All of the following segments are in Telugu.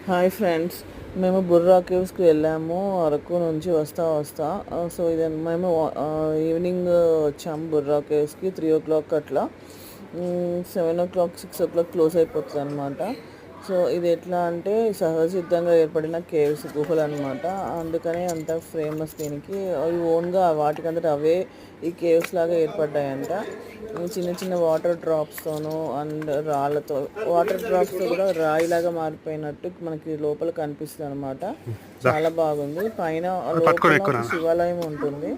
హాయ్ ఫ్రెండ్స్, మేము బుర్రా కేవ్స్కి వెళ్ళాము. అరకు నుంచి వస్తా సో ఇది మేము ఈవినింగ్ వచ్చాము బుర్రా కేవ్స్కి. 3 o'clock అట్లా. 7 o'clock 6 o'clock క్లోజ్ అయిపోతుంది అనమాట. సో ఇది ఎట్లా అంటే సహజసిద్ధంగా ఏర్పడిన కేవ్స్, గుహలు అనమాట. అందుకని అంత ఫేమస్ దీనికి. అవి ఓన్గా వాటికంతట అవే ఈ కేవ్స్ లాగా ఏర్పడ్డాయంట. చిన్న చిన్న వాటర్ డ్రాప్స్తోనూ అండ్ రాళ్ళతో, వాటర్ డ్రాప్స్తో కూడా రాయిలాగా మారిపోయినట్టు మనకి లోపల కనిపిస్తుంది అనమాట. చాలా బాగుంది. పైన లోపల శివాలయం ఉంటుంది.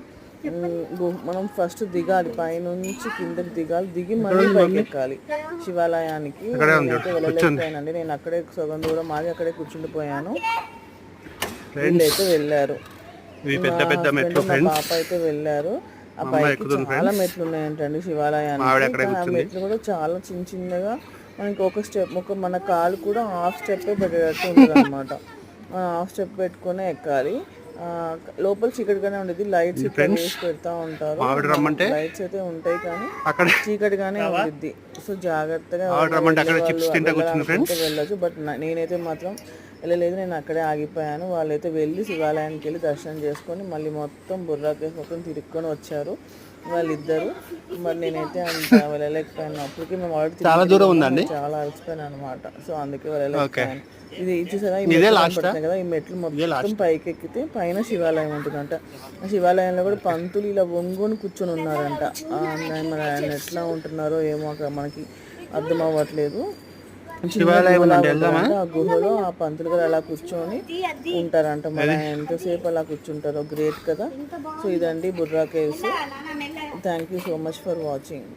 మనం ఫస్ట్ దిగాలి, పైనుంచి కిందకి దిగాలి, దిగి మళ్ళీ పైకి ఎక్కాలి శివాలయానికి. నేనైతే వెళ్ళలేకపోయానండి, నేను అక్కడే సగం దూరం ఆగి అక్కడే కూర్చుండిపోయాను. వీళ్ళైతే వెళ్ళారు, మా పాప అయితే వెళ్ళారు. ఆ పైకి చాలా మెట్లు ఉన్నాయంటండి శివాలయానికి. ఆ మెట్లు కూడా చాలా చిన్న చిన్నగా, మనకి ఒక స్టెప్, మన కాలు కూడా హాఫ్ స్టెప్ పెట్టేటట్టు ఉంటుంది అనమాట. హాఫ్ స్టెప్ పెట్టుకునే ఎక్కాలి. లోపల చీకటిగానే ఉండేది, లైట్స్ వేసి పెడతా ఉంటారు. లైట్స్ అయితే ఉంటాయి కానీ చీకటిగానే ఉంటుంది. సో జాగ్రత్తగా వెళ్ళచ్చు. బట్ నేనైతే మాత్రం వెళ్ళలేదు, నేను అక్కడే ఆగిపోయాను. వాళ్ళైతే వెళ్ళి శివాలయానికి వెళ్ళి దర్శనం చేసుకొని మళ్ళీ మొత్తం బుర్రా కేవ్స్ మొత్తం తిరుక్కొని వచ్చారు వాళ్ళిద్దరు. మరి నేనైతే అంత వెళ్ళలేకపోయాను. అప్పటికి మేము ఆల్రెడీ చాలా దూరం ఉందండి, చాలా అలసిపోయాను అనమాట. సో అందుకే వెళ్ళలేకపోయాను. ఇది చూసారా, ఈ మెట్లు కదా, ఈ మెట్లు మొత్తం పైకి ఎక్కితే పైన శివాలయం ఉంటుందంట. ఆ శివాలయంలో కూడా పంతులు ఇలా వంగుని కూర్చొని ఉన్నారంట. మరి ఆయన ఎట్లా ఉంటున్నారో ఏమో అక్కడ మనకి అర్థం అవ్వట్లేదు. ఆ గుహలో ఆ పంతులు గారు అలా కూర్చొని ఉంటారంట. మరి ఎంతసేపు అలా కూర్చుంటారో, గ్రేట్ కదా. సో ఇదండి Burra caves. Thank you so much for watching.